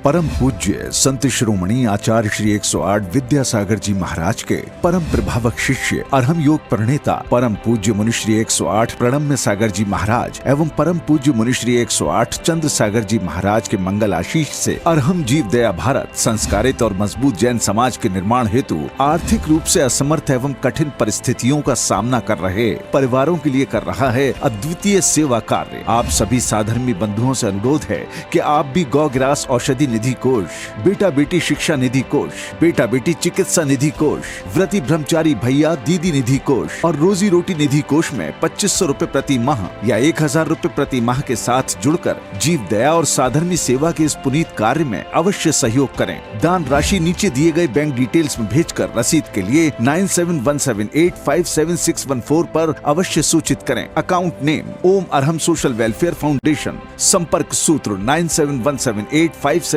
परम पूज्य संत शिरोमणि आचार्य श्री 108 विद्यासागर जी महाराज के परम प्रभावक शिष्य अरहम योग प्रणेता परम पूज्य मुनिश्री 108 प्रणम्य सागर जी महाराज एवं परम पूज्य मुनिश्री 108 चंद्र सागर जी महाराज के मंगल आशीष से अरहम जीव दया भारत संस्कारित और मजबूत जैन समाज के निर्माण हेतु आर्थिक रूप से असमर्थ एवं कठिन परिस्थितियों का सामना कर रहे परिवारों के लिए कर रहा है अद्वितीय सेवा कार्य। आप सभी साधर्मी बंधुओं से अनुरोध है कि आप भी गौ ग्रास औषधि निधि कोष, बेटा बेटी शिक्षा निधि कोष, बेटा बेटी चिकित्सा निधि कोष, व्रती ब्रह्मचारी भैया दीदी निधि कोष और रोजी रोटी निधि कोष में 2500 रूपए प्रति माह या 1000 रूपए प्रति माह के साथ जुड़कर जीव दया और साधर्मी सेवा के इस पुनीत कार्य में अवश्य सहयोग करें। दान राशि नीचे दिए गए बैंक डिटेल्स में भेजकर रसीद के लिए 9717857614 पर अवश्य सूचित करें। अकाउंट नेम ओम अरहम सोशल वेलफेयर फाउंडेशन। संपर्क सूत्र 9717857614,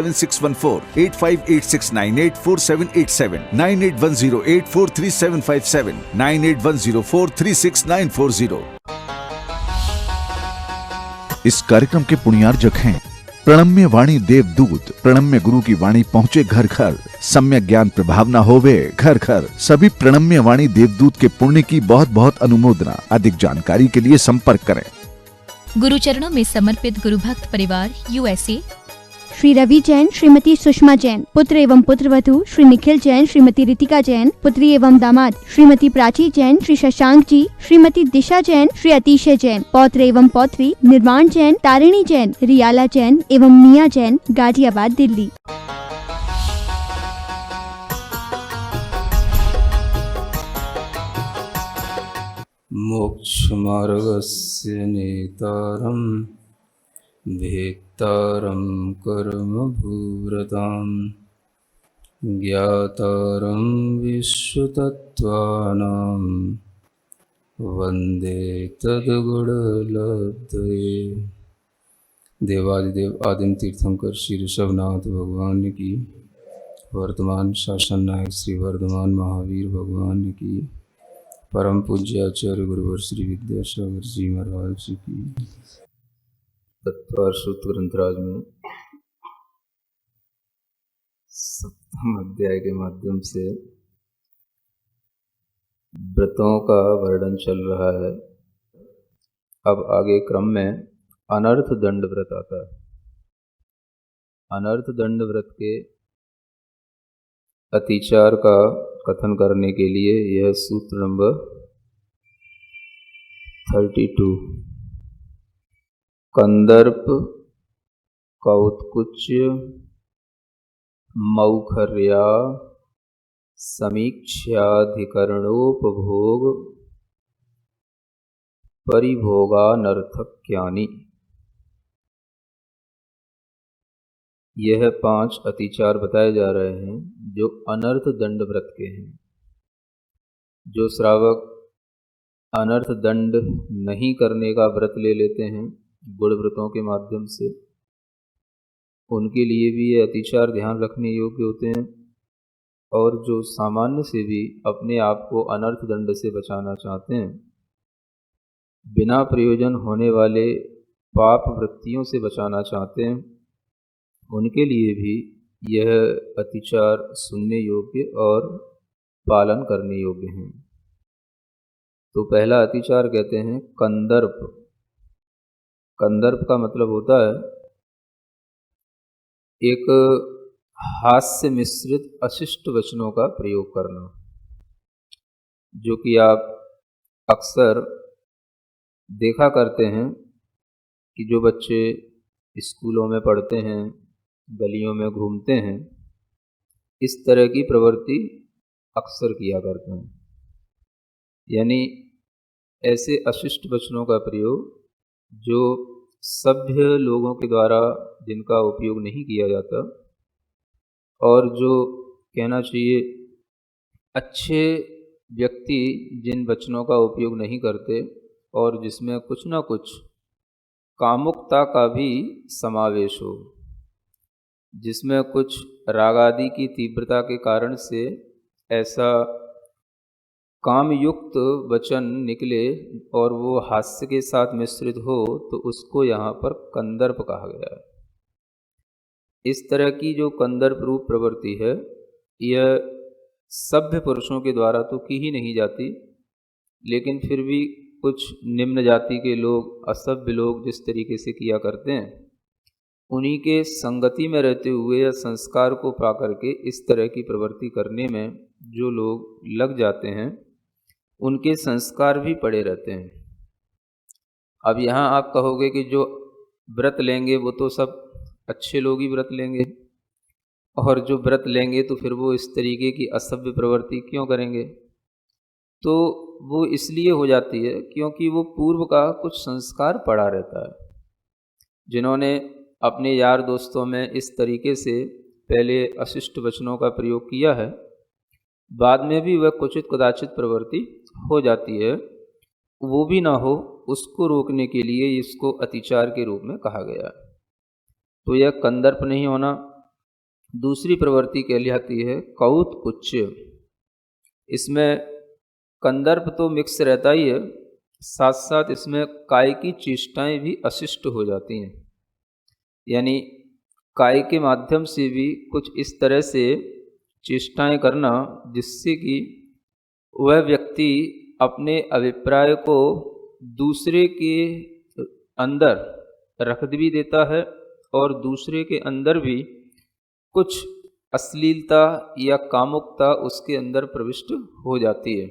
8586984787, 9810843757, 9810436940। इस कार्यक्रम के पुण्यार्जक हैं प्रणम्य वाणी देवदूत। प्रणम्य गुरु की वाणी पहुँचे घर घर, सम्यक ज्ञान प्रभावना होवे घर घर। सभी प्रणम्य वाणी देवदूत के पुण्य की बहुत बहुत अनुमोदना। अधिक जानकारी के लिए संपर्क करें। गुरु चरणों में समर्पित गुरु भक्त परिवार USA। श्री रवि जैन, श्रीमती सुषमा जैन, पुत्र एवं पुत्रवधू श्री निखिल जैन, श्रीमती रितिका जैन, पुत्री एवं दामाद श्रीमती प्राची जैन, श्री शशांक जी, श्रीमती दिशा जैन, श्री अतिशय जैन, पौत्र एवं पौत्री निर्माण जैन, तारिणी जैन, रियाला जैन एवं मिया जैन, गाजियाबाद दिल्ली। मोक्षमार्गस्य नेतारं भेत्तारं कर्मभूव्रतां ज्ञातारं विश्वतत्त्वानां वन्दे तद्गुणलब्धये। देवादिदेव आदिम तीर्थंकर श्री ऋषभनाथ भगवान की, वर्तमान शासन नायक श्री वर्धमान महावीर भगवान की, परम पूज्य आचार्य गुरुवर श्री विद्यासागर जी महाराज जी की। तत्वार सूत्र ग्रंथराज में 7वें अध्याय के माध्यम से व्रतों का वर्णन चल रहा है। अब आगे क्रम में अनर्थ दंड व्रत आता है। अनर्थ दंड व्रत के अतिचार का कथन करने के लिए यह सूत्र नंबर 32 कंदर्प कौत्कुच्य मौखर्या समीक्षाधिकरणोपभोग परिभोगानर्थक्यानि। यह 5 अतिचार बताए जा रहे हैं जो अनर्थ दंड व्रत के हैं। जो श्रावक अनर्थ दंड नहीं करने का व्रत ले लेते हैं गुण व्रतों के माध्यम से, उनके लिए भी ये अतिचार ध्यान रखने योग्य होते हैं। और जो सामान्य से भी अपने आप को अनर्थ दंड से बचाना चाहते हैं, बिना प्रयोजन होने वाले पाप वृत्तियों से बचाना चाहते हैं, उनके लिए भी यह अतिचार सुनने योग्य और पालन करने योग्य हैं। तो पहला अतिचार कहते हैं कंदर्प। कंदर्प का मतलब होता है एक हास्य मिश्रित अशिष्ट वचनों का प्रयोग करना, जो कि आप अक्सर देखा करते हैं कि जो बच्चे स्कूलों में पढ़ते हैं, गलियों में घूमते हैं, इस तरह की प्रवृत्ति अक्सर किया करते हैं। यानी ऐसे अशिष्ट वचनों का प्रयोग जो सभ्य लोगों के द्वारा जिनका उपयोग नहीं किया जाता, और जो कहना चाहिए अच्छे व्यक्ति जिन वचनों का उपयोग नहीं करते और जिसमें कुछ ना कुछ कामुकता का भी समावेश हो, जिसमें कुछ राग आदि की तीव्रता के कारण से ऐसा कामयुक्त वचन निकले और वो हास्य के साथ मिश्रित हो, तो उसको यहाँ पर कंदर्प कहा गया है। इस तरह की जो कंदर्प रूप प्रवृत्ति है, यह सभ्य पुरुषों के द्वारा तो की ही नहीं जाती, लेकिन फिर भी कुछ निम्न जाति के लोग, असभ्य लोग जिस तरीके से किया करते हैं, उन्हीं के संगति में रहते हुए या संस्कार को पा करके इस तरह की प्रवृत्ति करने में जो लोग लग जाते हैं, उनके संस्कार भी पड़े रहते हैं। अब यहाँ आप कहोगे कि जो व्रत लेंगे वो तो सब अच्छे लोग ही व्रत लेंगे, और जो व्रत लेंगे तो फिर वो इस तरीके की असभ्य प्रवृत्ति क्यों करेंगे? तो वो इसलिए हो जाती है क्योंकि वो पूर्व का कुछ संस्कार पड़ा रहता है। जिन्होंने अपने यार दोस्तों में इस तरीके से पहले अशिष्ट वचनों का प्रयोग किया है, बाद में भी वह कुचित कदाचित प्रवृत्ति हो जाती है, वो भी ना हो, उसको रोकने के लिए इसको अतिचार के रूप में कहा गया है। तो यह कंदर्प नहीं होना। दूसरी प्रवृत्ति कहलाती है कौतकुच्च। इसमें कंदर्प तो मिक्स रहता ही है, साथ साथ इसमें काय की चेष्टाएं भी अशिष्ट हो जाती हैं। यानी काय के माध्यम से भी कुछ इस तरह से चेष्टाएं करना जिससे कि वह व्यक्ति अपने अभिप्राय को दूसरे के अंदर रख भी देता है और दूसरे के अंदर भी कुछ अश्लीलता या कामुकता उसके अंदर प्रविष्ट हो जाती है।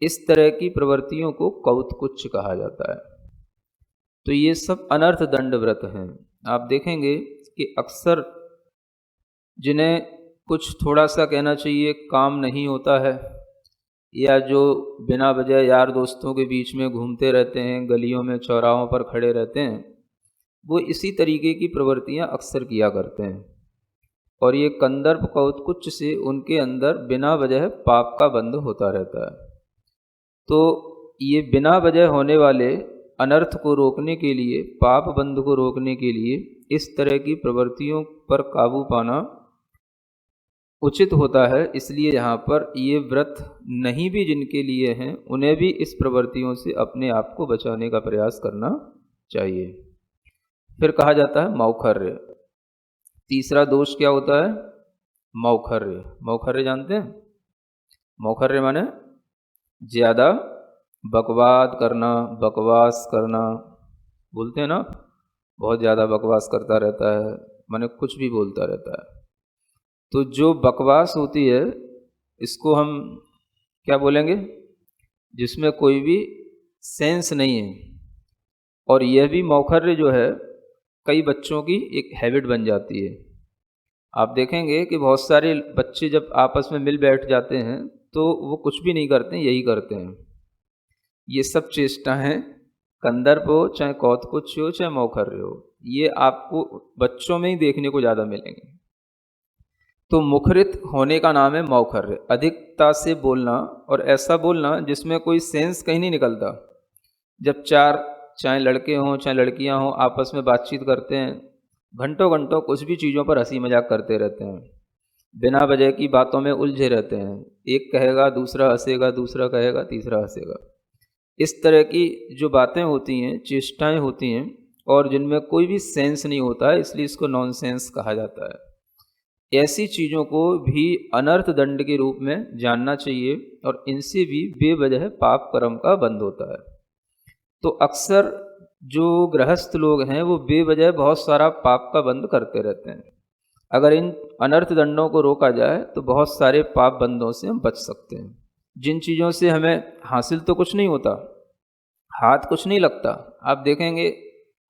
इस तरह की प्रवृत्तियों को कौतकुच्च कहा जाता है। तो ये सब अनर्थ दंड व्रत हैं। आप देखेंगे कि अक्सर जिन्हें कुछ थोड़ा सा कहना चाहिए काम नहीं होता है, या जो बिना वजह यार दोस्तों के बीच में घूमते रहते हैं, गलियों में चौराहों पर खड़े रहते हैं, वो इसी तरीके की प्रवृत्तियां अक्सर किया करते हैं। और ये कंदर्प कौतकुच्च से उनके अंदर बिना वजह पाप का बंध होता रहता है। तो ये बिना वजह होने वाले अनर्थ को रोकने के लिए, पाप बंध को रोकने के लिए इस तरह की प्रवृत्तियों पर काबू पाना उचित होता है। इसलिए यहाँ पर ये व्रत नहीं भी जिनके लिए हैं, उन्हें भी इस प्रवृत्तियों से अपने आप को बचाने का प्रयास करना चाहिए। फिर कहा जाता है मौखर्य। तीसरा दोष क्या होता है? मौखर्य। मौखर्य जानते हैं? मौखर्य माने ज़्यादा बकवाद करना, बकवास करना, बोलते हैं ना, बहुत ज़्यादा बकवास करता रहता है, माने कुछ भी बोलता रहता है। तो जो बकवास होती है इसको हम क्या बोलेंगे? जिसमें कोई भी सेंस नहीं है। और यह भी मौखर्य जो है कई बच्चों की एक हैबिट बन जाती है। आप देखेंगे कि बहुत सारे बच्चे जब आपस में मिल बैठ जाते हैं तो वो कुछ भी नहीं करते हैं, यही करते हैं। ये सब चेष्टाएं, कंदर्प हो, चाहे कौतकुच्च हो, चाहे मौखर्य हो, ये आपको बच्चों में ही देखने को ज़्यादा मिलेंगे। तो मुखरित होने का नाम है मौखर्य। अधिकता से बोलना, और ऐसा बोलना जिसमें कोई सेंस कहीं नहीं निकलता। जब चार, चाहे लड़के हों चाहे लड़कियां हों, आपस में बातचीत करते हैं, घंटों घंटों कुछ भी चीज़ों पर हंसी मजाक करते रहते हैं, बिना वजह की बातों में उलझे रहते हैं। एक कहेगा, दूसरा हंसेगा, दूसरा कहेगा, तीसरा हंसेगा। इस तरह की जो बातें होती हैं, चेष्टाएं होती हैं, और जिनमें कोई भी सेंस नहीं होता है, इसलिए इसको नॉनसेंस कहा जाता है। ऐसी चीज़ों को भी अनर्थ दंड के रूप में जानना चाहिए, और इनसे भी बेवजह पाप कर्म का बंध होता है। तो अक्सर जो गृहस्थ लोग हैं वो बेवजह बहुत सारा पाप का बंध करते रहते हैं। अगर इन अनर्थ दंडों को रोका जाए तो बहुत सारे पाप बंधों से हम बच सकते हैं। जिन चीज़ों से हमें हासिल तो कुछ नहीं होता, हाथ कुछ नहीं लगता। आप देखेंगे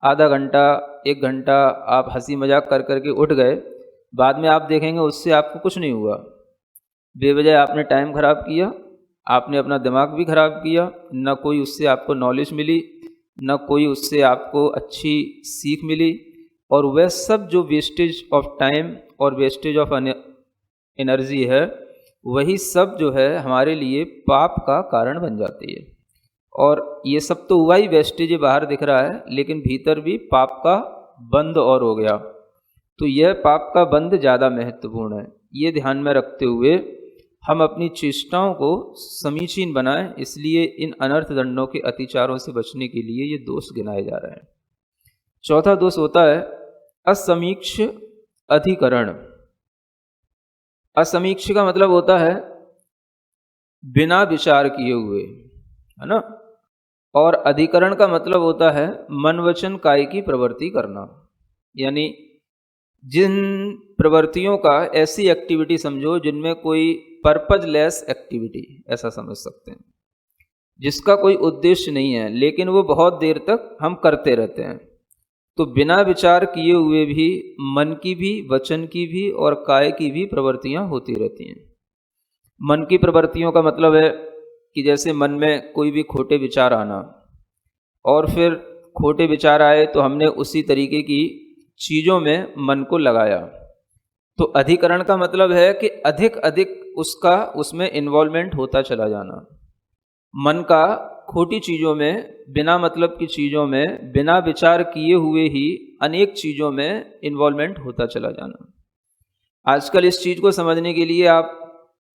आधा घंटा, 1 घंटा आप हंसी मजाक कर करके उठ गए, बाद में आप देखेंगे उससे आपको कुछ नहीं हुआ। बेवजह आपने टाइम खराब किया, आपने अपना दिमाग भी खराब किया, न कोई उससे आपको नॉलेज मिली, न कोई उससे आपको अच्छी सीख मिली। और वह सब जो वेस्टेज ऑफ टाइम और वेस्टेज ऑफ एनर्जी है, वही सब जो है हमारे लिए पाप का कारण बन जाती है। और ये सब तो हुआ ही, वेस्टेज बाहर दिख रहा है, लेकिन भीतर भी पाप का बंध और हो गया। तो यह पाप का बंध ज़्यादा महत्वपूर्ण है। ये ध्यान में रखते हुए हम अपनी चेष्टाओं को समीचीन बनाएं। इसलिए इन अनर्थ दंडों के अतिचारों से बचने के लिए ये दोष गिनाए जा रहे हैं। चौथा दोष होता है असमीक्ष अधिकरण। असमीक्ष का मतलब होता है बिना विचार किए हुए, है ना। और अधिकरण का मतलब होता है मन वचन काय की प्रवृत्ति करना, यानी जिन प्रवृत्तियों का ऐसी एक्टिविटी समझो जिनमें कोई पर्पजलेस एक्टिविटी, ऐसा समझ सकते हैं, जिसका कोई उद्देश्य नहीं है लेकिन वो बहुत देर तक हम करते रहते हैं। तो बिना विचार किए हुए भी मन की भी, वचन की भी और काय की भी प्रवृत्तियां होती रहती हैं। मन की प्रवृत्तियों का मतलब है कि जैसे मन में कोई भी खोटे विचार आना, और फिर खोटे विचार आए तो हमने उसी तरीके की चीज़ों में मन को लगाया। तो अधिकरण का मतलब है कि अधिक अधिक उसमें इन्वॉल्वमेंट होता चला जाना, मन का खोटी चीज़ों में, बिना मतलब की चीज़ों में, बिना विचार किए हुए ही अनेक चीज़ों में इन्वॉल्वमेंट होता चला जाना। आजकल इस चीज़ को समझने के लिए आप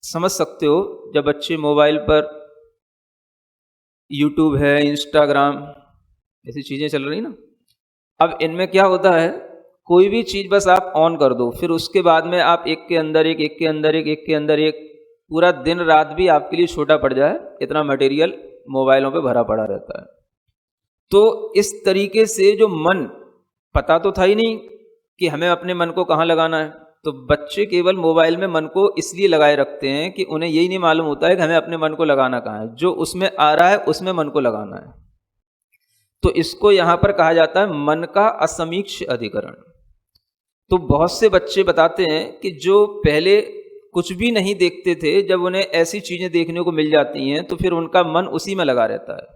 समझ सकते हो, जब बच्चे मोबाइल पर यूट्यूब है, इंस्टाग्राम, ऐसी चीज़ें चल रही ना, अब इनमें क्या होता है, कोई भी चीज़ बस आप ऑन कर दो, फिर उसके बाद में आप एक के अंदर एक, एक के अंदर एक, एक के अंदर एक, पूरा दिन रात भी आपके लिए छोटा पड़ जाए, इतना मटेरियल मोबाइलों पे भरा पड़ा रहता है। तो इस तरीके से जो मन, पता तो था ही नहीं कि हमें अपने मन को कहाँ लगाना है, तो बच्चे केवल मोबाइल में मन को इसलिए लगाए रखते हैं कि उन्हें यही नहीं मालूम होता है कि हमें अपने मन को लगाना कहाँ है, जो उसमें आ रहा है उसमें मन को लगाना है। तो इसको यहाँ पर कहा जाता है मन का असमीक्ष अधिकरण। तो बहुत से बच्चे बताते हैं कि जो पहले कुछ भी नहीं देखते थे, जब उन्हें ऐसी चीज़ें देखने को मिल जाती हैं तो फिर उनका मन उसी में लगा रहता है।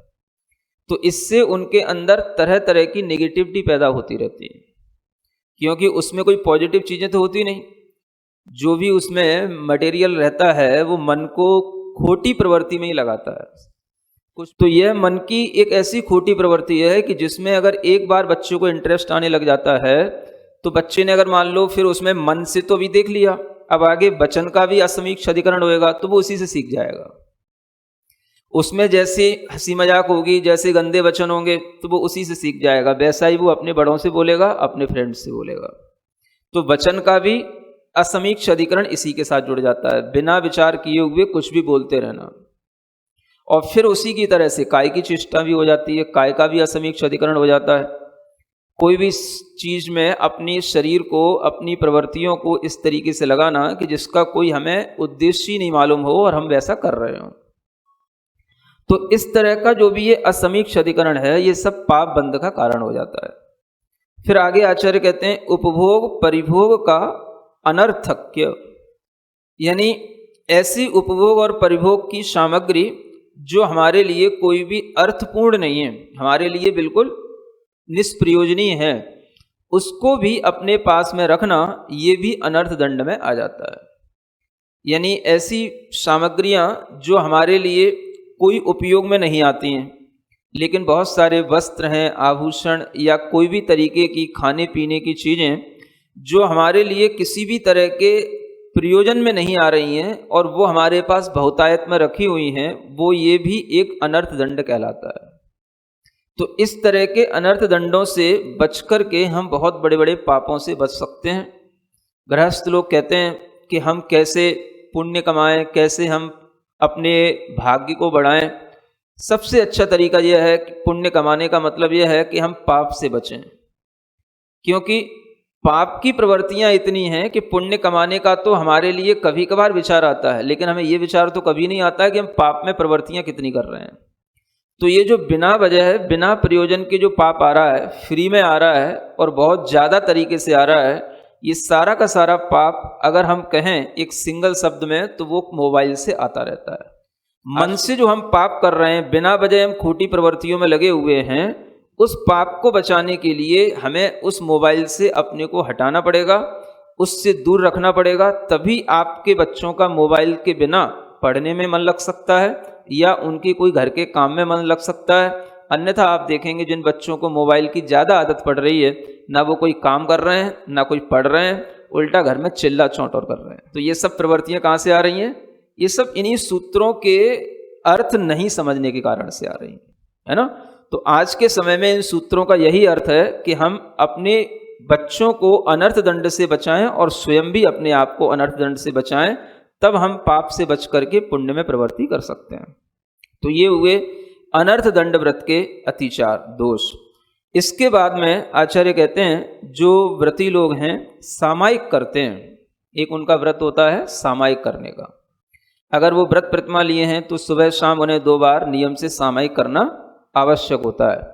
तो इससे उनके अंदर तरह तरह की नेगेटिविटी पैदा होती रहती है, क्योंकि उसमें कोई पॉजिटिव चीज़ें तो होती नहीं। जो भी उसमें मटेरियल रहता है वो मन को खोटी प्रवृत्ति में ही लगाता है कुछ। तो यह मन की एक ऐसी खोटी प्रवृत्ति है कि जिसमें अगर एक बार बच्चों को इंटरेस्ट आने लग जाता है, तो बच्चे ने अगर मान लो फिर उसमें मन से तो भी देख लिया, अब आगे वचन का भी असमीक्ष अधिकरण होएगा तो वो उसी से सीख जाएगा। उसमें जैसे हंसी मजाक होगी, जैसे गंदे वचन होंगे, तो वो उसी से सीख जाएगा, वैसा ही वो अपने बड़ों से बोलेगा, अपने फ्रेंड्स से बोलेगा। तो वचन का भी असमीक्ष अधिकरण इसी के साथ जुड़ जाता है, बिना विचार किए हुए कुछ भी बोलते रहना। और फिर उसी की तरह से काय की चेष्टा भी हो जाती है, काय का भी असमीक्ष अधिकरण हो जाता है। कोई भी चीज़ में अपने शरीर को, अपनी प्रवृत्तियों को इस तरीके से लगाना कि जिसका कोई हमें उद्देश्य ही नहीं मालूम हो और हम वैसा कर रहे हों। तो इस तरह का जो भी ये असमीक्ष अधिकरण है, ये सब पाप बंध का कारण हो जाता है। फिर आगे आचार्य कहते हैं उपभोग परिभोग का अनर्थक्य, यानी ऐसी उपभोग और परिभोग की सामग्री जो हमारे लिए कोई भी अर्थपूर्ण नहीं है, हमारे लिए बिल्कुल निष्प्रयोजनीय है, उसको भी अपने पास में रखना, ये भी अनर्थ दंड में आ जाता है। यानी ऐसी सामग्रियां जो हमारे लिए कोई उपयोग में नहीं आती हैं, लेकिन बहुत सारे वस्त्र हैं, आभूषण या कोई भी तरीके की खाने पीने की चीज़ें जो हमारे लिए किसी भी तरह के प्रयोजन में नहीं आ रही हैं और वो हमारे पास बहुतायत में रखी हुई हैं, वो ये भी एक अनर्थ दंड कहलाता है। तो इस तरह के अनर्थ दंडों से बच कर के हम बहुत बड़े बड़े पापों से बच सकते हैं। गृहस्थ लोग कहते हैं कि हम कैसे पुण्य कमाएं, कैसे हम अपने भाग्य को बढ़ाएं। सबसे अच्छा तरीका यह है कि पुण्य कमाने का मतलब यह है कि हम पाप से बचें, क्योंकि पाप की प्रवृत्तियां इतनी हैं कि पुण्य कमाने का तो हमारे लिए कभी कभार विचार आता है, लेकिन हमें ये विचार तो कभी नहीं आता है कि हम पाप में प्रवृत्तियां कितनी कर रहे हैं। तो ये जो बिना वजह है, बिना प्रयोजन के जो पाप आ रहा है, फ्री में आ रहा है और बहुत ज़्यादा तरीके से आ रहा है, ये सारा का सारा पाप अगर हम कहें एक सिंगल शब्द में तो वो मोबाइल से आता रहता है। मन से जो हम पाप कर रहे हैं, बिना वजह हम खोटी प्रवृत्तियों में लगे हुए हैं, उस पाप को बचाने के लिए हमें उस मोबाइल से अपने को हटाना पड़ेगा, उससे दूर रखना पड़ेगा। तभी आपके बच्चों का मोबाइल के बिना पढ़ने में मन लग सकता है या उनके कोई घर के काम में मन लग सकता है। अन्यथा आप देखेंगे जिन बच्चों को मोबाइल की ज़्यादा आदत पड़ रही है, ना वो कोई काम कर रहे हैं, ना कोई पढ़ रहे हैं, उल्टा घर में चिल्ला चौंटौर कर रहे हैं। तो ये सब प्रवृत्तियां कहाँ से आ रही हैं? ये सब इन्हीं सूत्रों के अर्थ नहीं समझने के कारण से आ रही हैं, है ना। तो आज के समय में इन सूत्रों का यही अर्थ है कि हम अपने बच्चों को अनर्थ दंड से बचाएं और स्वयं भी अपने आप को अनर्थ दंड से बचाएं, तब हम पाप से बच करके पुण्य में प्रवृत्ति कर सकते हैं। तो ये हुए अनर्थ दंड व्रत के अतिचार दोष। इसके बाद में आचार्य कहते हैं जो व्रती लोग हैं सामायिक करते हैं, एक उनका व्रत होता है सामायिक करने का। अगर वो व्रत प्रतिमा लिए हैं तो सुबह शाम उन्हें 2 बार नियम से सामायिक करना आवश्यक होता है।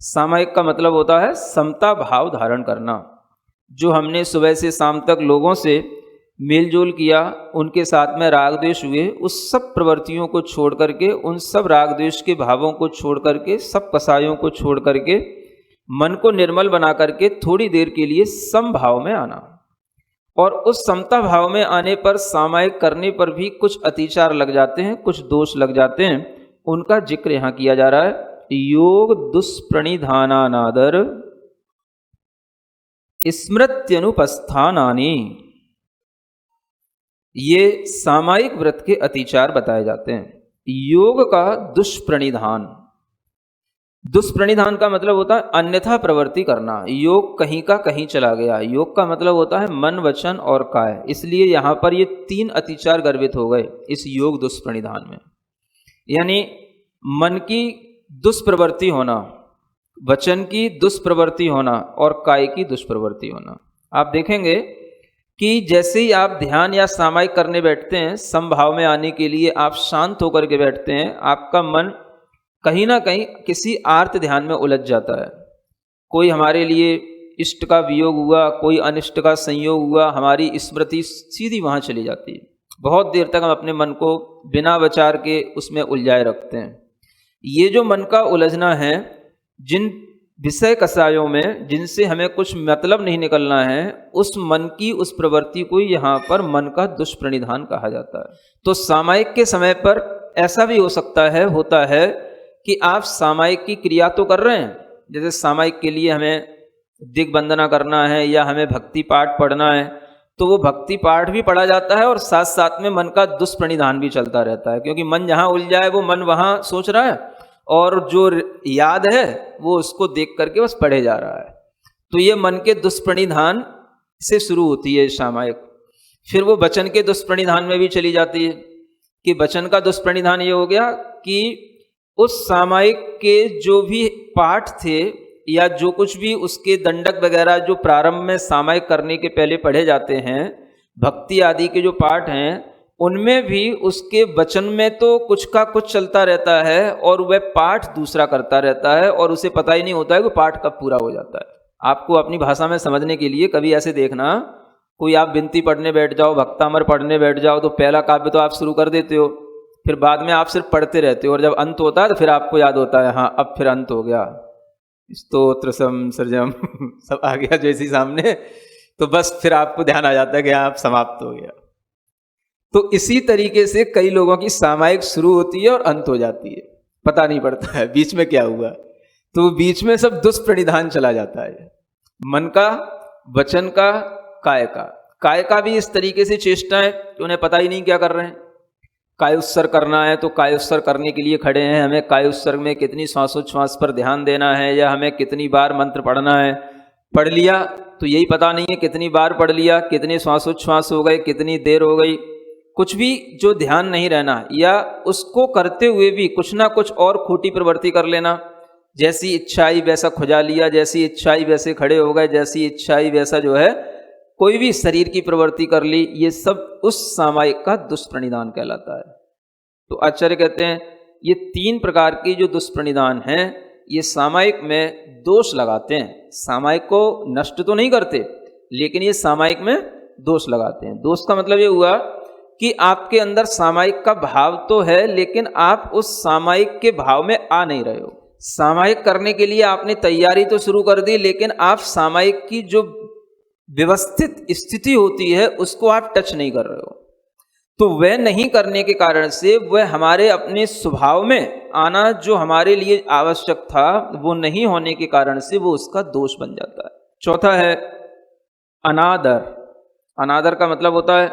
सामायिक का मतलब होता है समता भाव धारण करना। जो हमने सुबह से शाम तक लोगों से मेलजोल किया, उनके साथ में राग द्वेष हुए, उस सब प्रवृत्तियों को छोड़ करके, उन सब राग द्वेष के भावों को छोड़ करके, सब कसायों को छोड़ करके मन को निर्मल बना करके थोड़ी देर के लिए समभाव में आना। और उस समता भाव में आने पर सामायिक करने पर भी कुछ अतिचार लग जाते हैं, कुछ दोष लग जाते हैं, उनका जिक्र यहाँ किया जा रहा है। योग दुष्प्रणिधानानादर स्मृत्यनुपस्थानानि, ये सामायिक व्रत के अतिचार बताए जाते हैं। योग का दुष्प्रणिधान, दुष्प्रणिधान का मतलब होता है अन्यथा प्रवृत्ति करना। योग कहीं का कहीं चला गया। योग का मतलब होता है मन, वचन और काय। इसलिए यहाँ पर ये 3 अतिचार गर्भित हो गए इस योग दुष्प्रणिधान में। यानी मन की दुष्प्रवृत्ति होना, वचन की दुष्प्रवृत्ति होना और काय की दुष्प्रवृत्ति होना। आप देखेंगे कि जैसे ही आप ध्यान या सामायिक करने बैठते हैं, समभाव में आने के लिए आप शांत होकर के बैठते हैं, आपका मन कहीं ना कहीं किसी आर्त ध्यान में उलझ जाता है। कोई हमारे लिए इष्ट का वियोग हुआ, कोई अनिष्ट का संयोग हुआ, हमारी स्मृति सीधी वहाँ चली जाती है। बहुत देर तक हम अपने मन को बिना विचार के उसमें उलझाए रखते हैं। ये जो मन का उलझना है, जिन विषय कसायों में जिनसे हमें कुछ मतलब नहीं निकलना है, उस मन की उस प्रवृत्ति को यहाँ पर मन का दुष्प्रणिधान कहा जाता है। तो सामायिक के समय पर ऐसा भी हो सकता है, होता है कि आप सामायिक की क्रिया तो कर रहे हैं, जैसे सामायिक के लिए हमें दिग्बंधना करना है या हमें भक्ति पाठ पढ़ना है, तो वो भक्ति पाठ भी पढ़ा जाता है और साथ साथ में मन का दुष्प्रणिधान भी चलता रहता है, क्योंकि मन जहाँ उलझा है वो मन वहाँ सोच रहा है और जो याद है वो उसको देख करके बस पढ़े जा रहा है। तो ये मन के दुष्प्रणिधान से शुरू होती है सामायिक। फिर वो वचन के दुष्प्रणिधान में भी चली जाती है कि वचन का दुष्प्रणिधान ये हो गया कि उस सामायिक के जो भी पाठ थे या जो कुछ भी उसके दंडक वगैरह जो प्रारंभ में सामायिक करने के पहले पढ़े जाते हैं, भक्ति आदि के जो पाठ हैं, उनमें भी उसके वचन में तो कुछ का कुछ चलता रहता है और वह पाठ दूसरा करता रहता है और उसे पता ही नहीं होता है कि पाठ कब पूरा हो जाता है। आपको अपनी भाषा में समझने के लिए कभी ऐसे देखना, कोई आप विनती पढ़ने बैठ जाओ, भक्तामर पढ़ने बैठ जाओ, तो पहला काव्य तो आप शुरू कर देते हो, फिर बाद में आप सिर्फ पढ़ते रहते हो और जब अंत होता है तो फिर आपको याद होता है हाँ अब फिर अंत हो गया, स्तोत्र संसर्जम सब आ गया जैसे सामने, तो बस फिर आपको ध्यान आ जाता है कि आप समाप्त हो गया। तो इसी तरीके से कई लोगों की सामायिक शुरू होती है और अंत हो जाती है, पता नहीं पड़ता है बीच में क्या हुआ। तो बीच में सब दुष्प्रणिधान चला जाता है, मन का, वचन का, काय का भी इस तरीके से चेष्टा है कि उन्हें पता ही नहीं क्या कर रहे हैं। काय उत्सर्ग करना है तो काय उत्सर्ग करने के लिए खड़े हैं, हमें काय उत्सर्ग में कितनी श्वासोच्छ्वास पर ध्यान देना है या हमें कितनी बार मंत्र पढ़ना है। पढ़ लिया तो यही पता नहीं है कितनी बार पढ़ लिया, कितने श्वासोच्छ्वास हो गए, कितनी देर हो गई, कुछ भी जो ध्यान नहीं रहना, या उसको करते हुए भी कुछ ना कुछ और खोटी प्रवृत्ति कर लेना। जैसी इच्छा आई वैसा खुजा लिया, जैसी इच्छा आई वैसे खड़े हो गए, जैसी इच्छा आई वैसा जो है कोई भी शरीर की प्रवृत्ति कर ली, ये सब उस सामायिक का दुष्प्रणिधान कहलाता है। तो आचार्य कहते हैं ये 3 प्रकार की जो दुष्प्रणिधान हैं ये सामायिक में दोष लगाते हैं। सामायिक को नष्ट तो नहीं करते, लेकिन ये सामायिक में दोष लगाते हैं। दोष का मतलब ये हुआ कि आपके अंदर सामायिक का भाव तो है, लेकिन आप उस सामायिक के भाव में आ नहीं रहे हो। सामायिक करने के लिए आपने तैयारी तो शुरू कर दी, लेकिन आप सामायिक की जो व्यवस्थित स्थिति होती है उसको आप टच नहीं कर रहे हो। तो वह नहीं करने के कारण से वह हमारे अपने स्वभाव में आना जो हमारे लिए आवश्यक था वो नहीं होने के कारण से वो उसका दोष बन जाता है। चौथा है अनादर। अनादर का मतलब होता है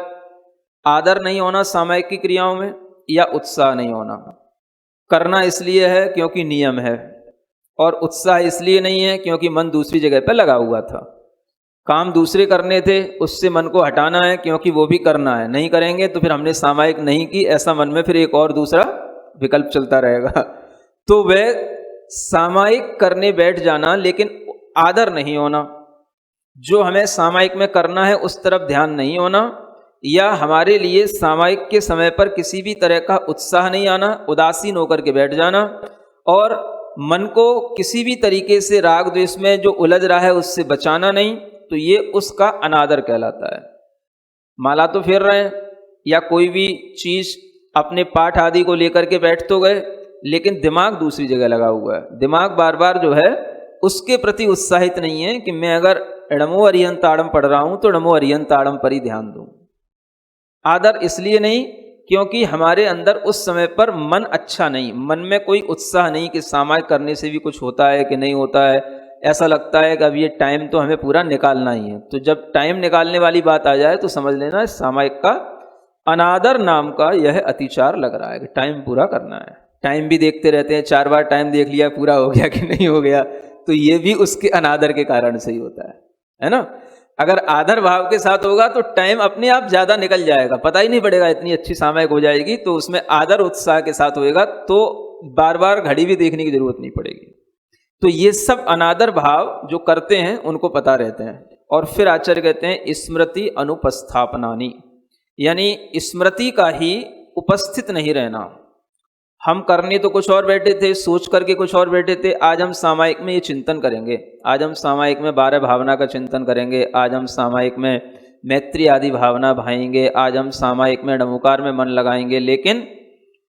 आदर नहीं होना सामायिक की क्रियाओं में, या उत्साह नहीं होना। करना इसलिए है क्योंकि नियम है, और उत्साह इसलिए नहीं है क्योंकि मन दूसरी जगह पर लगा हुआ था। काम दूसरे करने थे, उससे मन को हटाना है क्योंकि वो भी करना है, नहीं करेंगे तो फिर हमने सामायिक नहीं की, ऐसा मन में फिर एक और दूसरा विकल्प चलता रहेगा। तो वह सामायिक करने बैठ जाना, लेकिन आदर नहीं होना, जो हमें सामायिक में करना है उस तरफ ध्यान नहीं होना, या हमारे लिए सामायिक के समय पर किसी भी तरह का उत्साह नहीं आना, उदासीन होकर के बैठ जाना, और मन को किसी भी तरीके से राग द्वेष में जो उलझ रहा है उससे बचाना नहीं, तो ये उसका अनादर कहलाता है। माला तो फेर रहे हैं या कोई भी चीज अपने पाठ आदि को लेकर के बैठ तो गए, लेकिन दिमाग दूसरी जगह लगा हुआ है, दिमाग बार बार जो है उसके प्रति उत्साहित नहीं है कि मैं अगर इडमो अरिहंताड़म पढ़ रहा हूं तो इडमो अरिहंताड़म पर ही ध्यान दूं। आदर इसलिए नहीं क्योंकि हमारे अंदर उस समय पर मन अच्छा नहीं, मन में कोई उत्साह नहीं कि सामायिक करने से भी कुछ होता है कि नहीं होता है, ऐसा लगता है कि अब ये टाइम तो हमें पूरा निकालना ही है। तो जब टाइम निकालने वाली बात आ जाए तो समझ लेना सामायिक का अनादर नाम का यह अतिचार लग रहा है कि टाइम पूरा करना है। टाइम भी देखते रहते हैं, 4 बार टाइम देख लिया पूरा हो गया कि नहीं हो गया, तो ये भी उसके अनादर के कारण से ही होता है ना। अगर आदर भाव के साथ होगा तो टाइम अपने आप ज्यादा निकल जाएगा, पता ही नहीं पड़ेगा, इतनी अच्छी सामायिक हो जाएगी। तो उसमें आदर उत्साह के साथ होएगा तो बार बार घड़ी भी देखने की जरूरत नहीं पड़ेगी। तो ये सब अनादर भाव जो करते हैं उनको पता रहते हैं। और फिर आचार्य कहते हैं स्मृति अनुपस्थापनानि, यानी स्मृति का ही उपस्थित नहीं रहना। हम करने तो कुछ और बैठे थे, सोच करके कुछ और बैठे थे, आज हम सामायिक में ये चिंतन करेंगे, आज हम सामायिक में 12 भावना का चिंतन करेंगे, आज हम सामायिक में मैत्री आदि भावना भाएंगे, आज हम सामायिक में डमुकार में मन लगाएंगे। लेकिन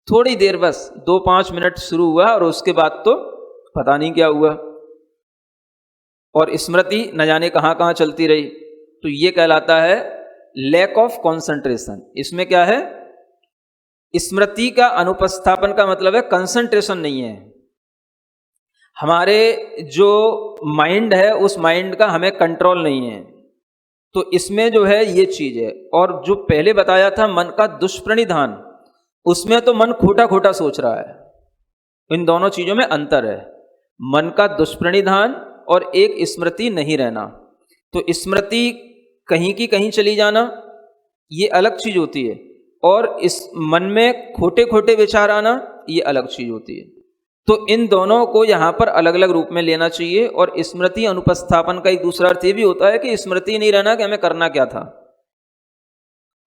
थोड़ी देर बस 2-5 मिनट शुरू हुआ और उसके बाद तो पता नहीं क्या हुआ, और स्मृति न जाने कहाँ कहाँ चलती रही। तो ये कहलाता है लैक ऑफ कॉन्सेंट्रेशन। इसमें क्या है, स्मृति का अनुपस्थापन का मतलब है कंसंट्रेशन नहीं है। हमारे जो माइंड है उस माइंड का हमें कंट्रोल नहीं है। तो इसमें जो है ये चीज है। और जो पहले बताया था मन का दुष्प्रणिधान, उसमें तो मन खोटा खोटा सोच रहा है। इन दोनों चीजों में अंतर है, मन का दुष्प्रणिधान और एक स्मृति नहीं रहना। तो स्मृति कहीं की कहीं चली जाना ये अलग चीज होती है, और इस मन में खोटे खोटे विचार आना ये अलग चीज होती है। तो इन दोनों को यहाँ पर अलग अलग रूप में लेना चाहिए। और स्मृति अनुपस्थापन का एक दूसरा अर्थ ये भी होता है कि स्मृति नहीं रहना कि हमें करना क्या था,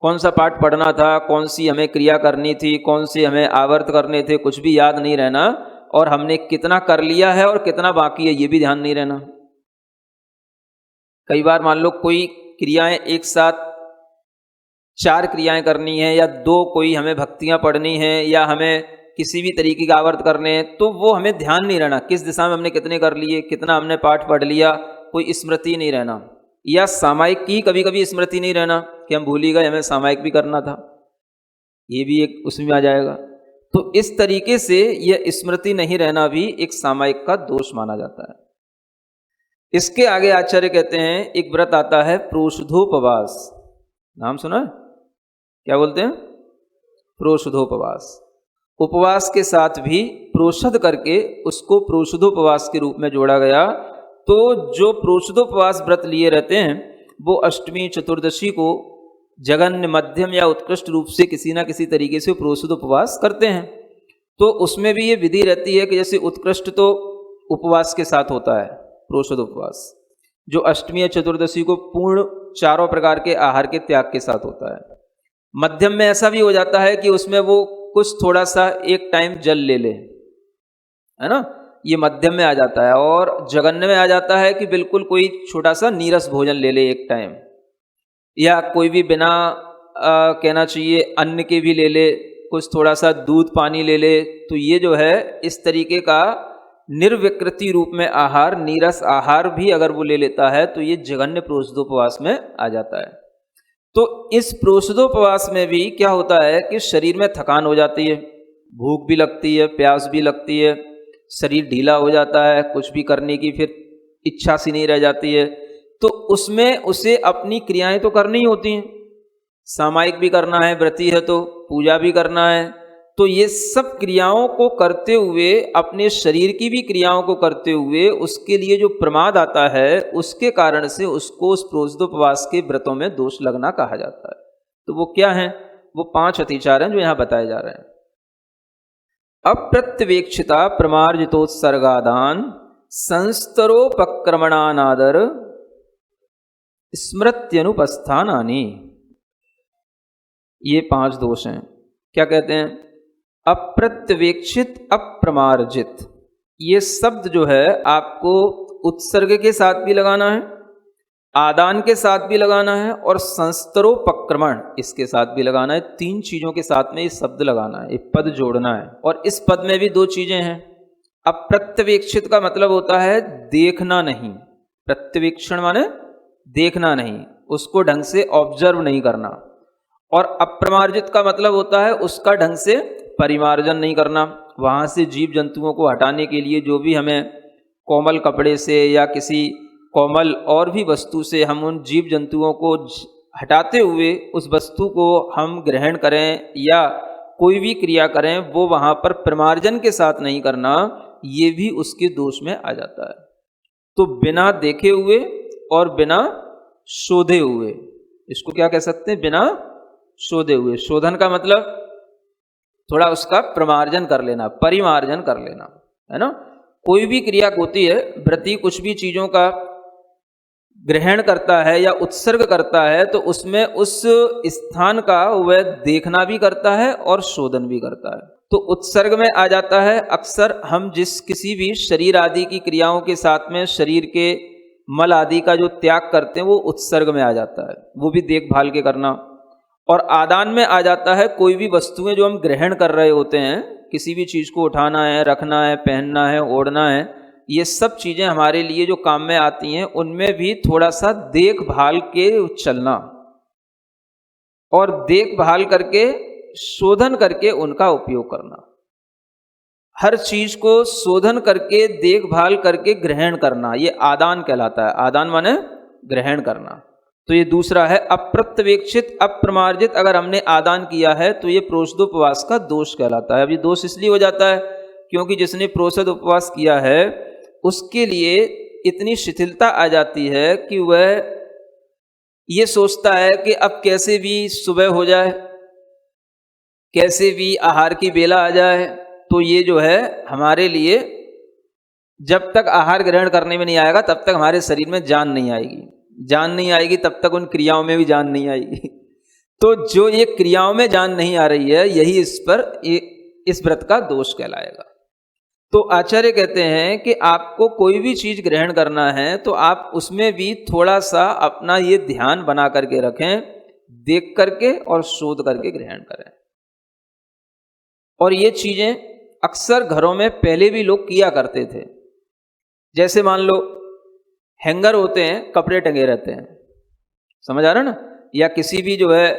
कौन सा पाठ पढ़ना था, कौन सी हमें क्रिया करनी थी, कौन से हमें आवर्त करने थे, कुछ भी याद नहीं रहना, और हमने कितना कर लिया है और कितना बाकी है ये भी ध्यान नहीं रहना। कई बार मान लो कोई क्रियाएं एक साथ 4 क्रियाएं करनी है, या 2 कोई हमें भक्तियां पढ़नी है, या हमें किसी भी तरीके का आवर्त करने हैं, तो वो हमें ध्यान नहीं रहना किस दिशा में हमने कितने कर लिए, कितना हमने पाठ पढ़ लिया, कोई स्मृति नहीं रहना। या सामायिक की कभी कभी स्मृति नहीं रहना कि हम भूल ही गए हमें सामायिक भी करना था, ये भी एक उसमें आ जाएगा। तो इस तरीके से यह स्मृति नहीं रहना भी एक सामायिक का दोष माना जाता है। इसके आगे आचार्य कहते हैं एक व्रत आता है प्रोषधोपवास, नाम सुना है? क्या बोलते हैं? प्रोषधोपवास। उपवास के साथ भी प्रोषध करके उसको प्रोषधोपवास के रूप में जोड़ा गया। तो जो प्रोषधोपवास व्रत लिए रहते हैं वो अष्टमी चतुर्दशी को जघन्य मध्यम या उत्कृष्ट रूप से किसी ना किसी तरीके से प्रोषधोपवास करते हैं। तो उसमें भी ये विधि रहती है कि जैसे उत्कृष्ट तो उपवास के साथ होता है प्रोषधोपवास, जो अष्टमी या चतुर्दशी को पूर्ण 4 प्रकार के आहार के त्याग के साथ होता है। मध्यम में ऐसा भी हो जाता है कि उसमें वो कुछ थोड़ा सा एक टाइम जल ले ले, है ना, ये मध्यम में आ जाता है। और जघन्य में आ जाता है कि बिल्कुल कोई छोटा सा नीरस भोजन ले ले एक टाइम, या कोई भी बिना कहना चाहिए अन्न के भी ले ले, कुछ थोड़ा सा दूध पानी ले ले। तो ये जो है इस तरीके का निर्विकृति रूप में आहार, नीरस आहार भी अगर वो ले लेता है तो ये जघन्य प्रोषधोपवास में आ जाता है। तो इस प्रोषधोपवास में भी क्या होता है कि शरीर में थकान हो जाती है, भूख भी लगती है, प्यास भी लगती है, शरीर ढीला हो जाता है, कुछ भी करने की फिर इच्छा सी नहीं रह जाती है। तो उसमें उसे अपनी क्रियाएं तो करनी ही होती हैं, सामायिक भी करना है, व्रती है तो पूजा भी करना है, तो ये सब क्रियाओं को करते हुए, अपने शरीर की भी क्रियाओं को करते हुए उसके लिए जो प्रमाद आता है, उसके कारण से उसको उस प्रोषदोपवास के व्रतों में दोष लगना कहा जाता है। तो वो क्या है? वो 5 अतिचार हैं जो यहां बताए जा रहे हैं। अप्रत्यवेक्षिता प्रमार्जितोत्सर्गादान संस्तरोपक्रमणानादर स्मृत्यनुपस्थानानि। ये 5 दोष हैं। क्या कहते हैं? अप्रत्यवेक्षित, अप्रमार्जित, ये शब्द जो है आपको उत्सर्ग के साथ भी लगाना है, आदान के साथ भी लगाना है और संस्तरोपक्रमण इसके साथ भी लगाना है। 3 चीजों के साथ में ये शब्द लगाना है, ये पद जोड़ना है। और इस पद में भी 2 चीजें हैं। अप्रत्यवेक्षित का मतलब होता है देखना नहीं। प्रत्यवेक्षण माने देखना नहीं, उसको ढंग से ऑब्जर्व नहीं करना। और अप्रमार्जित का मतलब होता है उसका ढंग से परिमार्जन नहीं करना। वहां से जीव जंतुओं को हटाने के लिए जो भी हमें कोमल कपड़े से या किसी कोमल और भी वस्तु से हम उन जीव जंतुओं को हटाते हुए उस वस्तु को हम ग्रहण करें या कोई भी क्रिया करें, वो वहां पर प्रमार्जन के साथ नहीं करना, ये भी उसके दोष में आ जाता है। तो बिना देखे हुए और बिना शोधे हुए, इसको क्या कह सकते हैं? बिना शोधे हुए। शोधन का मतलब थोड़ा उसका प्रमार्जन कर लेना, परिमार्जन कर लेना, है ना। कोई भी क्रिया होती है, व्रती कुछ भी चीजों का ग्रहण करता है या उत्सर्ग करता है तो उसमें उस स्थान का वह देखना भी करता है और शोधन भी करता है। तो उत्सर्ग में आ जाता है अक्सर हम किसी भी शरीर आदि की क्रियाओं के साथ में शरीर के मल आदि का जो त्याग करते हैं वो उत्सर्ग में आ जाता है, वो भी देखभाल के करना। और आदान में आ जाता है कोई भी वस्तुएं जो हम ग्रहण कर रहे होते हैं, किसी भी चीज को उठाना है, रखना है, पहनना है, ओढ़ना है, ये सब चीजें हमारे लिए जो काम में आती हैं उनमें भी थोड़ा सा देखभाल के चलना और देखभाल करके शोधन करके उनका उपयोग करना। हर चीज को शोधन करके देखभाल करके ग्रहण करना, ये आदान कहलाता है। आदान माने ग्रहण करना। तो ये दूसरा है अप्रत्यवेक्षित, अप्रमार्जित। अगर हमने आदान किया है तो ये प्रोषद उपवास का दोष कहलाता है। अब ये दोष इसलिए हो जाता है क्योंकि जिसने प्रोषद उपवास किया है उसके लिए इतनी शिथिलता आ जाती है कि वह ये सोचता है कि अब कैसे भी सुबह हो जाए, कैसे भी आहार की बेला आ जाए, तो ये जो है हमारे लिए जब तक आहार ग्रहण करने में नहीं आएगा तब तक हमारे शरीर में जान नहीं आएगी। जान नहीं आएगी तब तक उन क्रियाओं में भी जान नहीं आएगी। तो जो ये क्रियाओं में जान नहीं आ रही है, यही इस व्रत का दोष कहलाएगा। तो आचार्य कहते हैं कि आपको कोई भी चीज ग्रहण करना है तो आप उसमें भी थोड़ा सा अपना ये ध्यान बना करके रखें, देख करके और शोध करके ग्रहण करें। और ये चीजें अक्सर घरों में पहले भी लोग किया करते थे। जैसे मान लो हैंगर होते हैं, कपड़े टंगे रहते हैं, समझ आ रहा है ना, या किसी भी जो है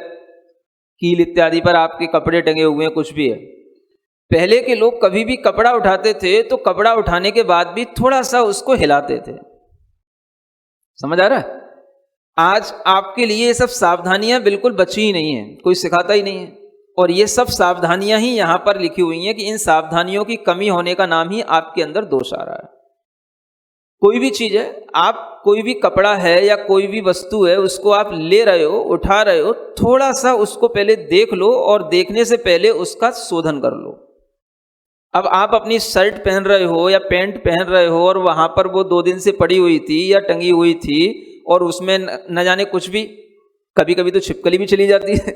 कील इत्यादि पर आपके कपड़े टंगे हुए हैं, कुछ भी है। पहले के लोग कभी भी कपड़ा उठाते थे तो कपड़ा उठाने के बाद भी थोड़ा सा उसको हिलाते थे, समझ आ रहा है। आज आपके लिए ये सब सावधानियां बिल्कुल बची ही नहीं है, कोई सिखाता ही नहीं है। और ये सब सावधानियां ही यहां पर लिखी हुई हैं कि इन सावधानियों की कमी होने का नाम ही आपके अंदर दोष आ रहा है। कोई भी चीज है, आप कोई भी कपड़ा है या कोई भी वस्तु है, उसको आप ले रहे हो, उठा रहे हो, थोड़ा सा उसको पहले देख लो और देखने से पहले उसका शोधन कर लो। अब आप अपनी शर्ट पहन रहे हो या पैंट पहन रहे हो और वहां पर वो 2 दिन से पड़ी हुई थी या टंगी हुई थी और उसमें न जाने कुछ भी, कभी कभी तो छिपकली भी चली जाती है,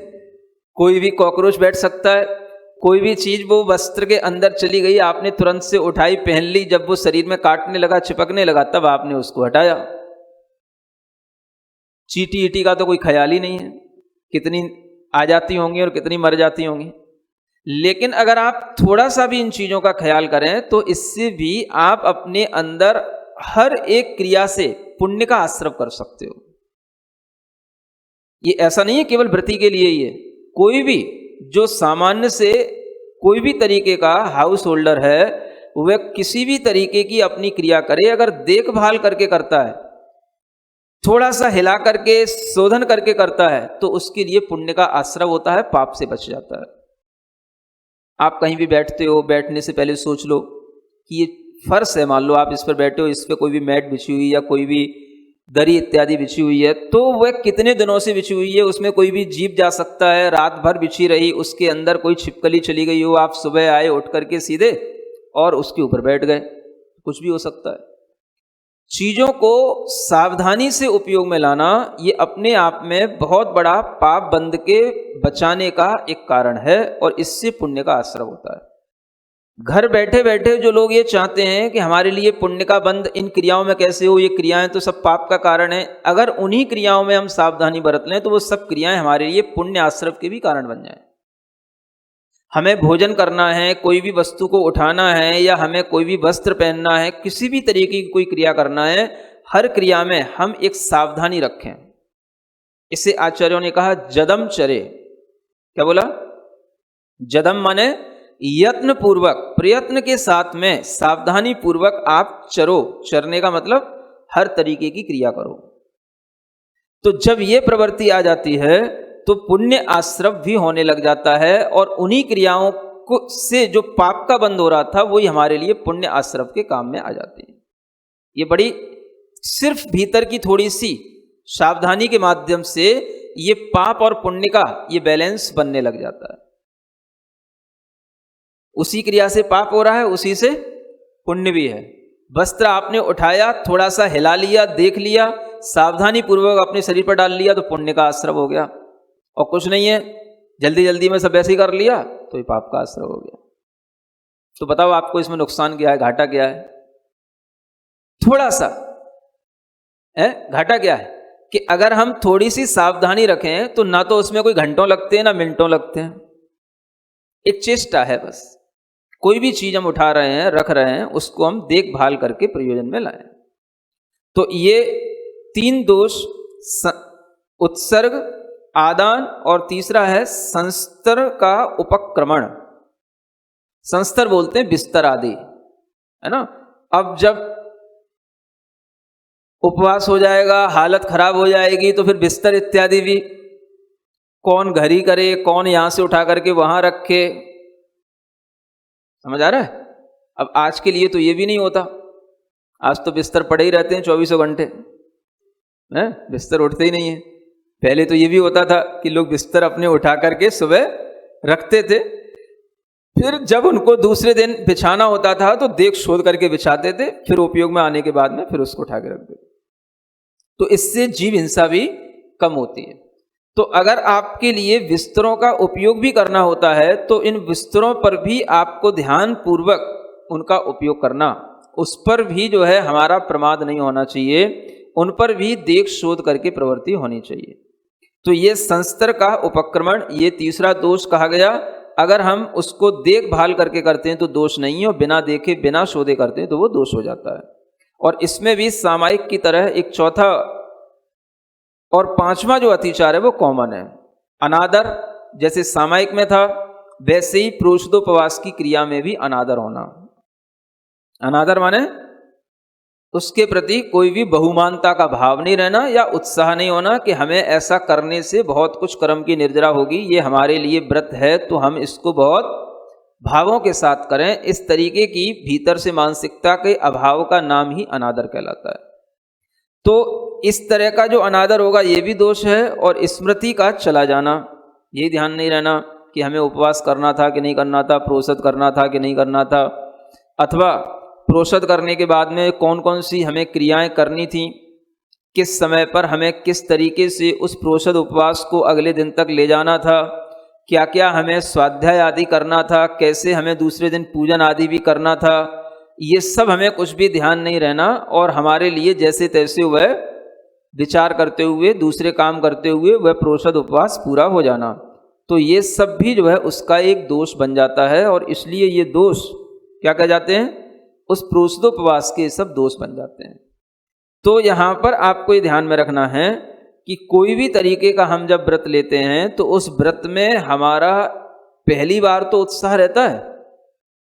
कोई भी कॉकरोच बैठ सकता है, कोई भी चीज वो वस्त्र के अंदर चली गई, आपने तुरंत से उठाई, पहन ली, जब वो शरीर में काटने लगा, चिपकने लगा, तब आपने उसको हटाया। चींटी ईटी का तो कोई ख्याल ही नहीं है, कितनी आ जाती होंगी और कितनी मर जाती होंगी। लेकिन अगर आप थोड़ा सा भी इन चीजों का ख्याल करें तो इससे भी आप अपने अंदर हर एक क्रिया से पुण्य का आश्रव कर सकते हो। ये ऐसा नहीं है केवल व्रती के लिए ही है, कोई भी जो सामान्य से कोई भी तरीके का हाउस होल्डर है वह किसी भी तरीके की अपनी क्रिया करे, अगर देखभाल करके करता है, थोड़ा सा हिला करके शोधन करके करता है, तो उसके लिए पुण्य का आश्रव होता है, पाप से बच जाता है। आप कहीं भी बैठते हो, बैठने से पहले सोच लो कि ये फर्श है, मान लो आप इस पर बैठे हो, इस पर कोई भी मैट बिछी हुई या कोई भी दरी इत्यादि बिछी हुई है, तो वह कितने दिनों से बिछी हुई है, उसमें कोई भी जीव जा सकता है, रात भर बिछी रही, उसके अंदर कोई छिपकली चली गई हो, आप सुबह आए उठ करके सीधे और उसके ऊपर बैठ गए, कुछ भी हो सकता है। चीजों को सावधानी से उपयोग में लाना ये अपने आप में बहुत बड़ा पाप बंध के बचाने का एक कारण है और इससे पुण्य का आश्रय होता है। घर बैठे बैठे जो लोग ये चाहते हैं कि हमारे लिए पुण्य का बंध इन क्रियाओं में कैसे हो, ये क्रियाएं तो सब पाप का कारण है, अगर उन्हीं क्रियाओं में हम सावधानी बरत लें तो वो सब क्रियाएं हमारे लिए पुण्य आश्रय के भी कारण बन जाएं। हमें भोजन करना है, कोई भी वस्तु को उठाना है या हमें कोई भी वस्त्र पहनना है, किसी भी तरीके की कोई क्रिया करना है, हर क्रिया में हम एक सावधानी रखें। इसे आचार्यों ने कहा जदम चरे। क्या बोला? जदम माने यत्न पूर्वक, प्रयत्न के साथ में सावधानी पूर्वक आप चरो। चरने का मतलब हर तरीके की क्रिया करो। तो जब ये प्रवृत्ति आ जाती है तो पुण्य आश्रव भी होने लग जाता है और उन्हीं क्रियाओं को से जो पाप का बंध हो रहा था वही हमारे लिए पुण्य आश्रव के काम में आ जाती है। ये बड़ी सिर्फ भीतर की थोड़ी सी सावधानी के माध्यम से ये पाप और पुण्य का ये बैलेंस बनने लग जाता है। उसी क्रिया से पाप हो रहा है, उसी से पुण्य भी है। वस्त्र आपने उठाया, थोड़ा सा हिला लिया, देख लिया, सावधानी पूर्वक अपने शरीर पर डाल लिया तो पुण्य का आश्रव हो गया। और कुछ नहीं है, जल्दी जल्दी में सब ऐसे ही कर लिया तो ये पाप का आश्रव हो गया। तो बताओ आपको इसमें नुकसान क्या है, घाटा क्या है? थोड़ा सा है घाटा क्या है कि अगर हम थोड़ी सी सावधानी रखें तो ना तो उसमें कोई घंटों लगते हैं ना मिनटों लगते हैं, एक चेष्टा है बस। कोई भी चीज हम उठा रहे हैं, रख रहे हैं, उसको हम देखभाल करके प्रयोजन में लाएं। तो ये 3 दोष, उत्सर्ग, आदान और तीसरा है संस्तर का उपक्रमण। संस्तर बोलते हैं बिस्तर आदि, है ना। अब जब उपवास हो जाएगा, हालत खराब हो जाएगी तो फिर बिस्तर इत्यादि भी कौन घर ही करे, कौन यहां से उठा करके वहां रखे। समझ आ रहा है? अब आज के लिए तो ये भी नहीं होता, आज तो बिस्तर पड़े ही रहते हैं 24 घंटे, हैं? बिस्तर उठते ही नहीं है। पहले तो ये भी होता था कि लोग बिस्तर अपने उठा करके सुबह रखते थे, फिर जब उनको दूसरे दिन बिछाना होता था तो देख शोध करके बिछाते थे, फिर उपयोग में आने के बाद में फिर उसको उठा के रख देते। तो इससे जीव हिंसा भी कम होती है। तो अगर आपके लिए बिस्तरों का उपयोग भी करना होता है तो इन बिस्तरों पर भी आपको ध्यान पूर्वक उनका उपयोग करना, उस पर भी जो है हमारा प्रमाद नहीं होना चाहिए, उन पर भी देख शोध करके प्रवृत्ति होनी चाहिए। तो ये संस्तर का उपक्रमण, ये तीसरा दोष कहा गया। अगर हम उसको देखभाल करके करते हैं तो दोष नहीं है, और बिना देखे बिना शोधे करते हैं तो वो दोष हो जाता है। और इसमें भी सामायिक की तरह एक चौथा और 5वां जो अतिचार है वो कॉमन है। अनादर जैसे सामायिक में था, वैसे ही प्रोषदोपवास की क्रिया में भी अनादर होना। अनादर माने उसके प्रति कोई भी बहुमानता का भाव नहीं रहना या उत्साह नहीं होना कि हमें ऐसा करने से बहुत कुछ कर्म की निर्जरा होगी, ये हमारे लिए व्रत है तो हम इसको बहुत भावों के साथ करें। इस तरीके की भीतर से मानसिकता के अभाव का नाम ही अनादर कहलाता है। तो इस तरह का जो अनादर होगा ये भी दोष है। और स्मृति का चला जाना, ये ध्यान नहीं रहना कि हमें उपवास करना था कि नहीं करना था, प्रोषद करना था कि नहीं करना था, अथवा प्रोषद करने के बाद में कौन कौन सी हमें क्रियाएं करनी थी, किस समय पर हमें किस तरीके से उस प्रोषद उपवास को अगले दिन तक ले जाना था, क्या क्या हमें स्वाध्याय आदि करना था, कैसे हमें दूसरे दिन पूजन आदि भी करना था, ये सब हमें कुछ भी ध्यान नहीं रहना और हमारे लिए जैसे तैसे वह विचार करते हुए, दूसरे काम करते हुए वह प्रोषद उपवास पूरा हो जाना। तो ये सब भी जो है उसका एक दोष बन जाता है और इसलिए ये दोष क्या कह जाते हैं, उस प्रोषदोपवास के सब दोष बन जाते हैं। तो यहाँ पर आपको ये ध्यान में रखना है कि कोई भी तरीके का हम जब व्रत लेते हैं तो उस व्रत में हमारा पहली बार तो उत्साह रहता है,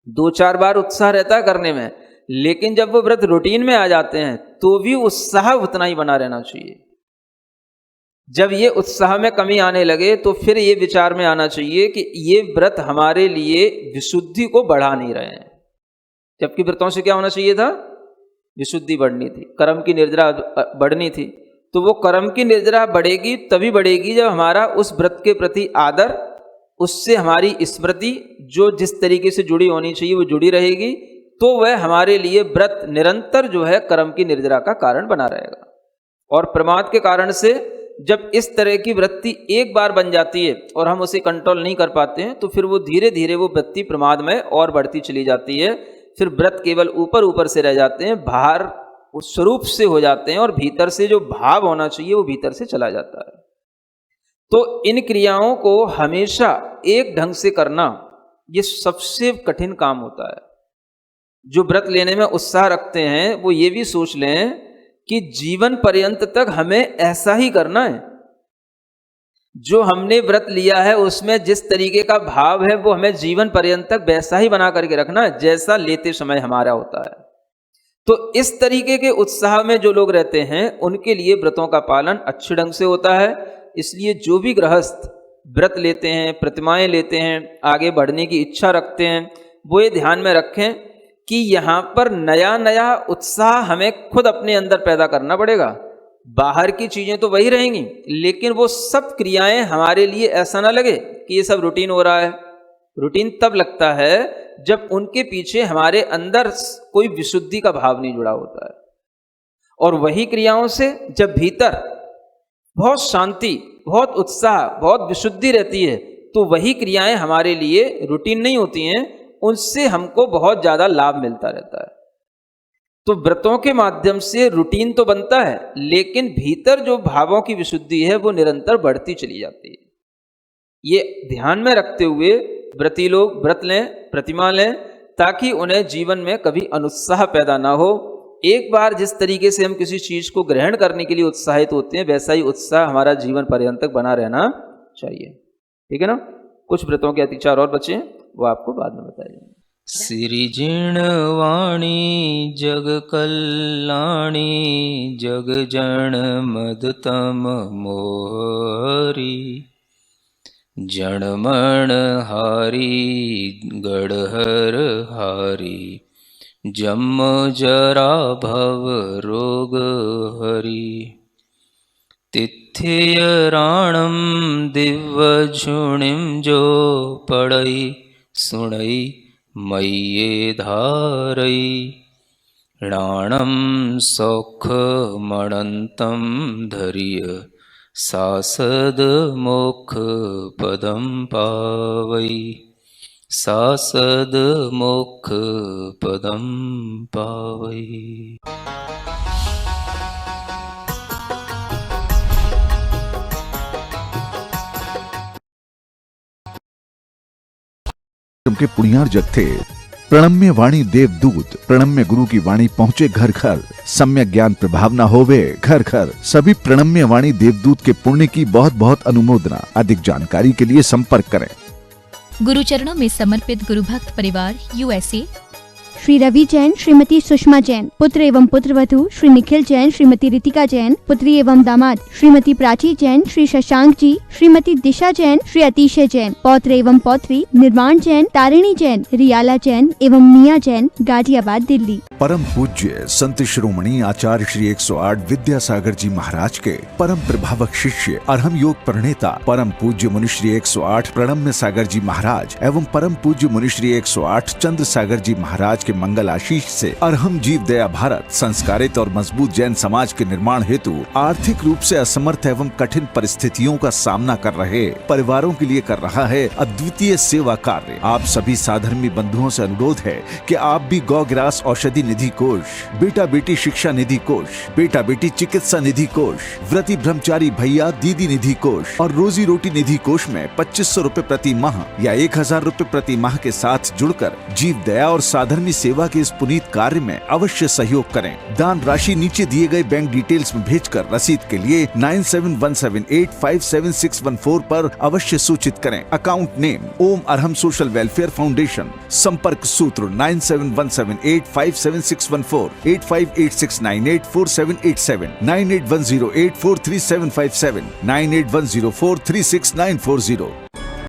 2-4 बार उत्साह रहता है करने में, लेकिन जब वो व्रत रूटीन में आ जाते हैं तो भी उत्साह उतना ही बना रहना चाहिए। जब ये उत्साह में कमी आने लगे तो फिर ये विचार में आना चाहिए कि ये व्रत हमारे लिए विशुद्धि को बढ़ा नहीं रहे हैं, जबकि व्रतों से क्या होना चाहिए था? विशुद्धि बढ़नी थी, कर्म की निर्जरा बढ़नी थी। तो वो कर्म की निर्जरा बढ़ेगी तभी बढ़ेगी जब हमारा उस व्रत के प्रति आदर, उससे हमारी स्मृति जो जिस तरीके से जुड़ी होनी चाहिए वो जुड़ी रहेगी, तो वह हमारे लिए व्रत निरंतर जो है कर्म की निर्जरा का कारण बना रहेगा। और प्रमाद के कारण से जब इस तरह की वृत्ति एक बार बन जाती है और हम उसे कंट्रोल नहीं कर पाते हैं, तो फिर वो धीरे धीरे वो वृत्ति प्रमाद में और बढ़ती चली जाती है। फिर व्रत केवल ऊपर ऊपर से रह जाते हैं, बाहर उस स्वरूप से हो जाते हैं और भीतर से जो भाव होना चाहिए वो भीतर से चला जाता है। तो इन क्रियाओं को हमेशा एक ढंग से करना ये सबसे कठिन काम होता है। जो व्रत लेने में उत्साह रखते हैं वो ये भी सोच लें कि जीवन पर्यंत तक हमें ऐसा ही करना है। जो हमने व्रत लिया है उसमें जिस तरीके का भाव है वो हमें जीवन पर्यंत तक वैसा ही बना करके रखना है जैसा लेते समय हमारा होता है। तो इस तरीके के उत्साह में जो लोग रहते हैं उनके लिए व्रतों का पालन अच्छे ढंग से होता है। इसलिए जो भी गृहस्थ व्रत लेते हैं, प्रतिमाएं लेते हैं, आगे बढ़ने की इच्छा रखते हैं, वो ये ध्यान में रखें कि यहाँ पर नया नया उत्साह हमें खुद अपने अंदर पैदा करना पड़ेगा। बाहर की चीज़ें तो वही रहेंगी, लेकिन वो सब क्रियाएं हमारे लिए ऐसा ना लगे कि ये सब रूटीन हो रहा है। रूटीन तब लगता है जब उनके पीछे हमारे अंदर कोई विशुद्धि का भाव नहीं जुड़ा होता है। और वही क्रियाओं से जब भीतर बहुत शांति, बहुत उत्साह, बहुत विशुद्धि रहती है, तो वही क्रियाएं हमारे लिए रूटीन नहीं होती हैं, उनसे हमको बहुत ज़्यादा लाभ मिलता रहता है। तो व्रतों के माध्यम से रूटीन तो बनता है, लेकिन भीतर जो भावों की विशुद्धि है वो निरंतर बढ़ती चली जाती है। ये ध्यान में रखते हुए व्रती लोग व्रत लें, प्रतिमा लें, ताकि उन्हें जीवन में कभी अनुत्साह पैदा ना हो। एक बार जिस तरीके से हम किसी चीज़ को ग्रहण करने के लिए उत्साहित होते हैं, वैसा ही उत्साह हमारा जीवन पर्यंत तक बना रहना चाहिए। ठीक है ना? कुछ व्रतों के अतिचार और बचे हैं, वो आपको बाद में बताया जाएगा। सिरिजिणवाणी जग कल्याणी जग जन मदतम मोहरी जनमण हारी गढ़हर हारी जम जरा भव रोग हरि तिथियराणम दिव्यझुणिम जो पढ़ई सुणई मय्ये धारई राणम सौख मणंतम धैर्य सासद मोक्ष पदम पावई सासद मोक्ष पदम पावई। के पुण्यार जग थे। प्रणम्य वाणी देवदूत, प्रणम्य गुरु की वाणी पहुँचे घर घर, सम्यक ज्ञान प्रभाव न होवे घर घर। सभी प्रणम्य वाणी देवदूत के पुण्य की बहुत बहुत अनुमोदना। अधिक जानकारी के लिए संपर्क करें। गुरु चरणों में समर्पित गुरु भक्त परिवार USA, श्री रवि जैन, श्रीमती सुषमा जैन, पुत्र एवं पुत्रवधू श्री निखिल जैन, श्रीमती रितिका जैन, पुत्री एवं दामाद श्रीमती प्राची जैन, श्री शशांक जी, श्रीमती दिशा जैन, श्री अतिशय जैन, पौत्र एवं पौत्री निर्माण जैन, तारिणी जैन, रियाला जैन एवं मिया जैन, गाजियाबाद दिल्ली। परम पूज्य संत शिरोमणि आचार्य श्री 108 विद्यासागर जी महाराज के परम प्रभावक शिष्य अरहम योग प्रणेता परम पूज्य मुनिश्री 108 प्रणम्य सागर जी महाराज एवं परम पूज्य मुनिश्री 108 चंद्र सागर जी महाराज के मंगल आशीष से अरहम जीव दया भारत संस्कारित और मजबूत जैन समाज के निर्माण हेतु आर्थिक रूप से असमर्थ एवं कठिन परिस्थितियों का सामना कर रहे परिवारों के लिए कर रहा है अद्वितीय सेवा कार्य। आप सभी साधर्मी बंधुओं से अनुरोध है कि आप भी गौग्रास औषधि निधि कोष, बेटा बेटी शिक्षा निधि कोष, बेटा बेटी चिकित्सा निधि कोष, व्रती ब्रह्मचारी भैया दीदी निधि कोष और रोजी रोटी निधि कोष में 2500 रुपए प्रति माह या 1000 रुपए प्रति माह के साथ जुड़कर जीव दया और साधर्मी सेवा के इस पुनीत कार्य में अवश्य सहयोग करें। दान राशि नीचे दिए गए बैंक डिटेल्स में भेजकर रसीद के लिए 9717857614 पर अवश्य सूचित करें। अकाउंट नेम ओम अरहम सोशल वेलफेयर फाउंडेशन। संपर्क सूत्र 9717857614, 8586984787, 9810843757, 9810436940।